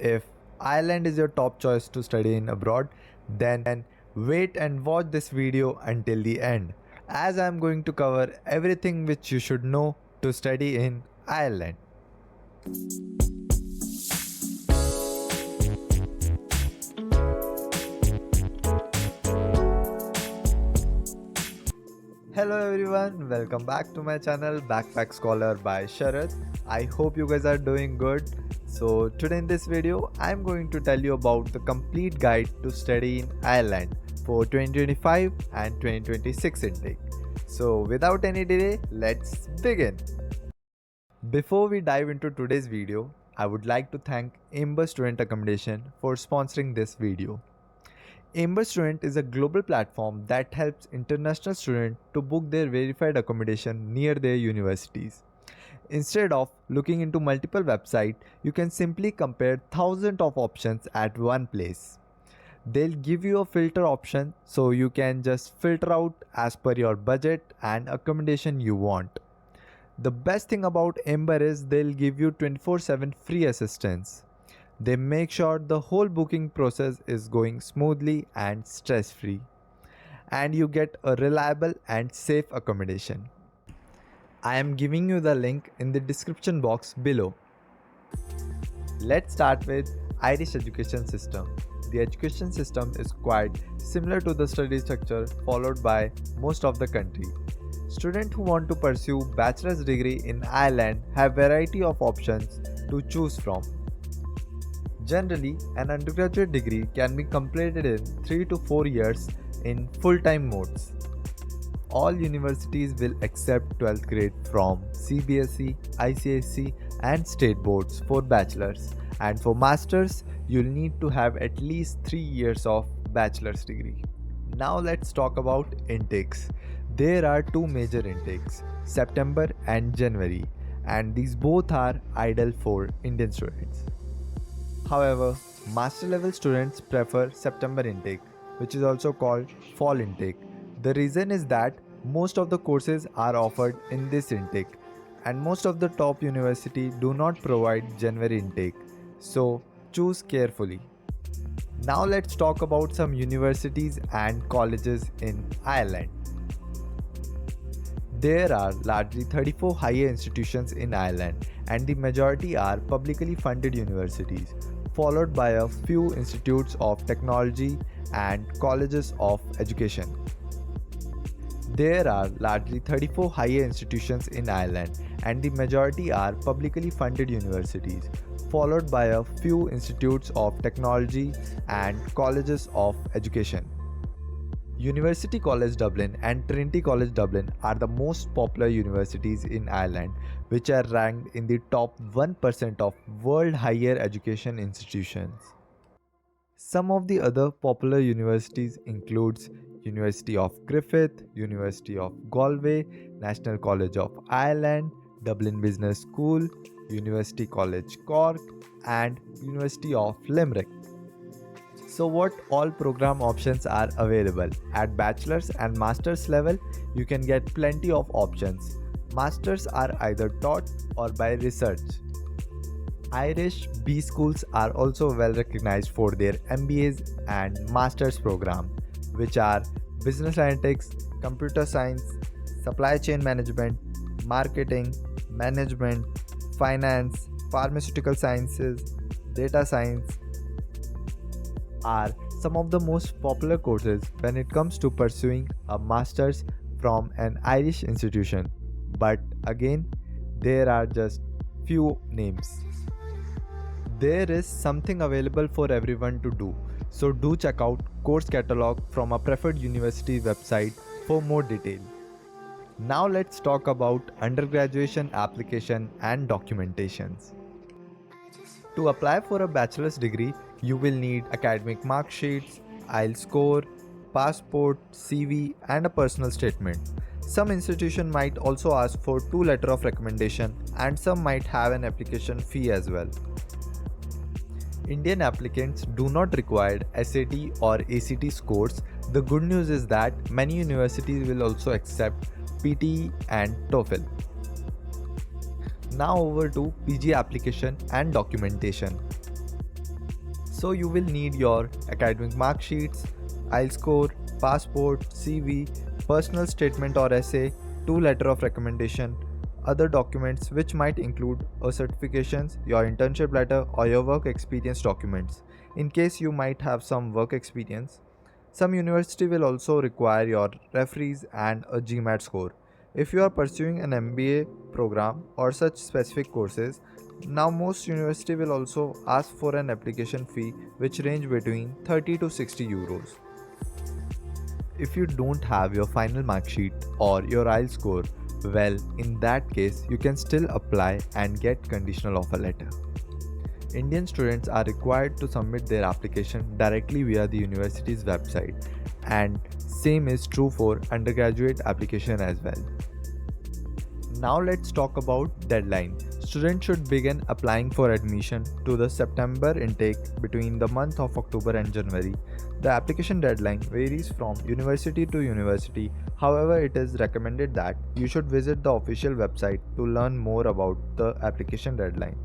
If Ireland is your top choice to study in abroad, then wait and watch this video until the end, as I am going to cover everything which you should know to study in Ireland. Hello everyone, welcome back to my channel Backpack Scholar by Sharath. I hope you guys are doing good. So today in this video, I'm going to tell you about the complete guide to study in Ireland for 2025 and 2026 intake. So without any delay, let's begin. Before we dive into today's video, I would like to thank Amber Student Accommodation for sponsoring this video. Amber Student is a global platform that helps international students to book their verified accommodation near their universities. Instead of looking into multiple websites, you can simply compare thousands of options at one place. They'll give you a filter option so you can just filter out as per your budget and accommodation you want. The best thing about Amber is they'll give you 24/7 free assistance. They make sure the whole booking process is going smoothly and stress-free, and you get a reliable and safe accommodation. I am giving you the link in the description box below. Let's start with Irish education system. The education system is quite similar to the study structure followed by most of the country. Students who want to pursue bachelor's degree in Ireland have variety of options to choose from. Generally, an undergraduate degree can be completed in 3 to 4 years in full-time modes. All universities will accept 12th grade from CBSE, ICSE and state boards for bachelor's, and for masters, you'll need to have at least 3 years of bachelor's degree. Now let's talk about intakes. There are two major intakes, September and January, and these both are ideal for Indian students. However, master level students prefer September intake, which is also called fall intake. The reason is that most of the courses are offered in this intake, and most of the top universities do not provide January intake, so choose carefully. Now let's talk about some universities and colleges in Ireland. There are largely 34 higher institutions in Ireland, and the majority are publicly funded universities, followed by a few institutes of technology and colleges of education. There are largely 34 higher institutions in Ireland, and the majority are publicly funded universities, followed by a few institutes of technology and colleges of education. University College Dublin and Trinity College Dublin are the most popular universities in Ireland, which are ranked in the top 1% of world higher education institutions. Some of the other popular universities includes University of Griffith, University of Galway, National College of Ireland, Dublin Business School, University College Cork, and University of Limerick. So what all program options are available? At bachelor's and master's level, you can get plenty of options. Masters are either taught or by research. Irish B schools are also well recognized for their MBAs and master's program, which are business analytics, computer science, supply chain management, marketing, management, finance, pharmaceutical sciences, data science, are some of the most popular courses when it comes to pursuing a master's from an Irish institution. But again, there are just few names. There is something available for everyone to do, so do check out course catalog from a preferred university website for more detail. Now let's talk about undergraduation application and documentations. To apply for a bachelor's degree, you will need academic mark sheets, IELTS score, passport, CV, and a personal statement. Some institution might also ask for 2 letters of recommendation, and some might have an application fee as well. Indian applicants do not require SAT or ACT scores. The good news is that many universities will also accept PTE and TOEFL. Now over to PG application and documentation. So you will need your academic mark sheets, IELTS score, passport, CV, personal statement or essay, 2 letters of recommendation, other documents which might include a certifications, your internship letter or your work experience documents in case you might have some work experience. Some university will also require your referees and a GMAT score. If you are pursuing an MBA program or such specific courses, now most university will also ask for an application fee which range between 30 to 60 euros. If you don't have your final mark sheet or your IELTS score, well, in that case, you can still apply and get conditional offer letter. Indian students are required to submit their application directly via the university's website, and same is true for undergraduate application as well. Now let's talk about deadline. Students should begin applying for admission to the September intake between the month of October and January. The application deadline varies from university to university. However, it is recommended that you should visit the official website to learn more about the application deadline.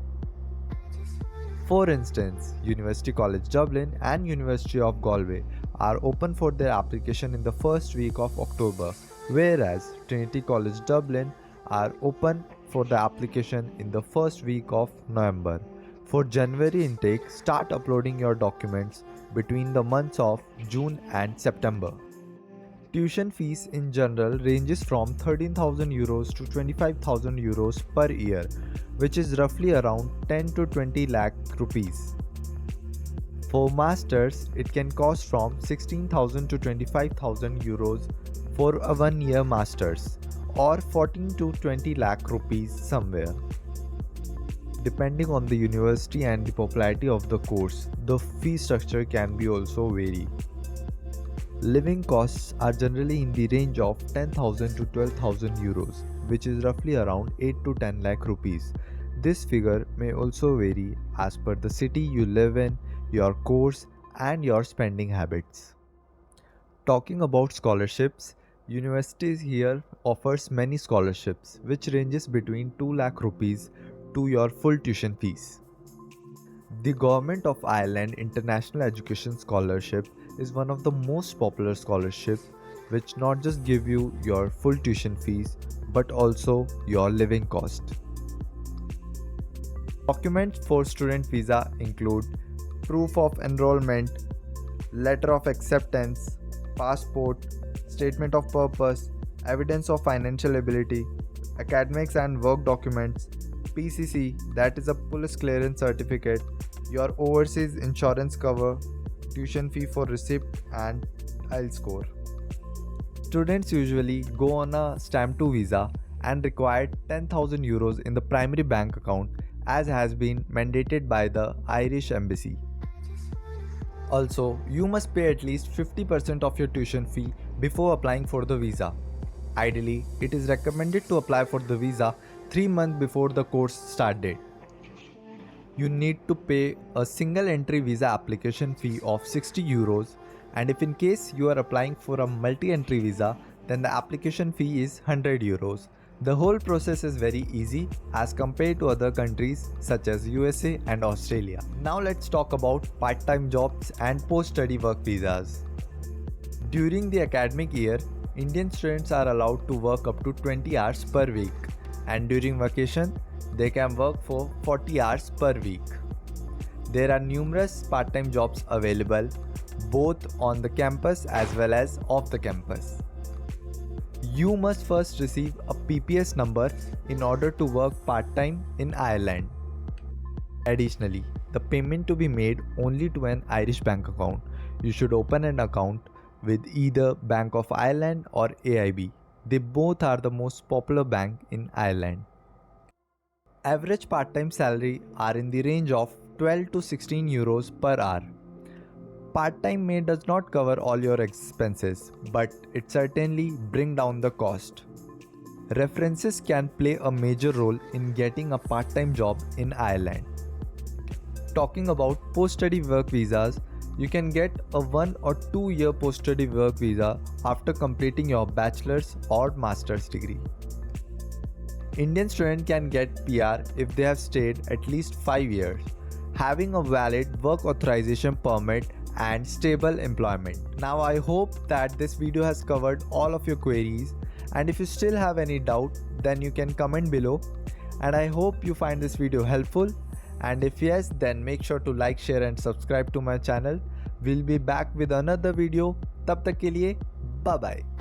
For instance, University College Dublin and University of Galway are open for their application in the first week of October, whereas Trinity College Dublin are open for the application in the first week of November. For January intake, start uploading your documents between the months of June and September. Tuition fees in general ranges from 13,000 euros to 25,000 euros per year, which is roughly around 10 to 20 lakh rupees. For masters, it can cost from 16,000 to 25,000 euros for a 1-year masters, or 14 to 20 lakh rupees somewhere. Depending on the university and the popularity of the course, the fee structure can be also vary. Living costs are generally in the range of 10,000 to 12,000 euros, which is roughly around 8 to 10 lakh rupees. This figure may also vary as per the city you live in, your course, and your spending habits. Talking about scholarships, universities here offers many scholarships which ranges between 2 lakh rupees to your full tuition fees. The Government of Ireland International Education Scholarship is one of the most popular scholarships which not just give you your full tuition fees but also your living cost. Documents for student visa include proof of enrollment, letter of acceptance, passport, statement of purpose, evidence of financial ability, academics and work documents, PCC, that is a police clearance certificate, your overseas insurance cover, tuition fee for receipt, and IELTS score. Students usually go on a stamp 2 visa and require 10,000 euros in the primary bank account as has been mandated by the Irish Embassy. Also, you must pay at least 50% of your tuition fee before applying for the visa. Ideally, it is recommended to apply for the visa 3 months before the course start date. You need to pay a single entry visa application fee of 60 euros, and if in case you are applying for a multi-entry visa, then the application fee is 100 euros. The whole process is very easy as compared to other countries such as USA and Australia. Now let's talk about part-time jobs and post-study work visas. During the academic year, Indian students are allowed to work up to 20 hours per week, and during vacation, they can work for 40 hours per week. There are numerous part-time jobs available both on the campus as well as off the campus. You must first receive a PPS number in order to work part-time in Ireland. Additionally, the payment to be made only to an Irish bank account. You should open an account with either Bank of Ireland or AIB. They both are the most popular bank in Ireland. Average part-time salary are in the range of 12 to 16 euros per hour. Part-time may does not cover all your expenses, but it certainly bring down the cost. References can play a major role in getting a part-time job in Ireland. Talking about post-study work visas, you can get a 1 or 2 year post-study work visa after completing your bachelor's or master's degree. Indian students can get PR if they have stayed at least 5 years. having a valid work authorization permit, and stable employment. Now I hope that this video has covered all of your queries, and if you still have any doubt, then you can comment below. And I hope you find this video helpful, and if yes, then make sure to like, share and subscribe to my channel. We'll be back with another video. तब तक के लिए bye bye.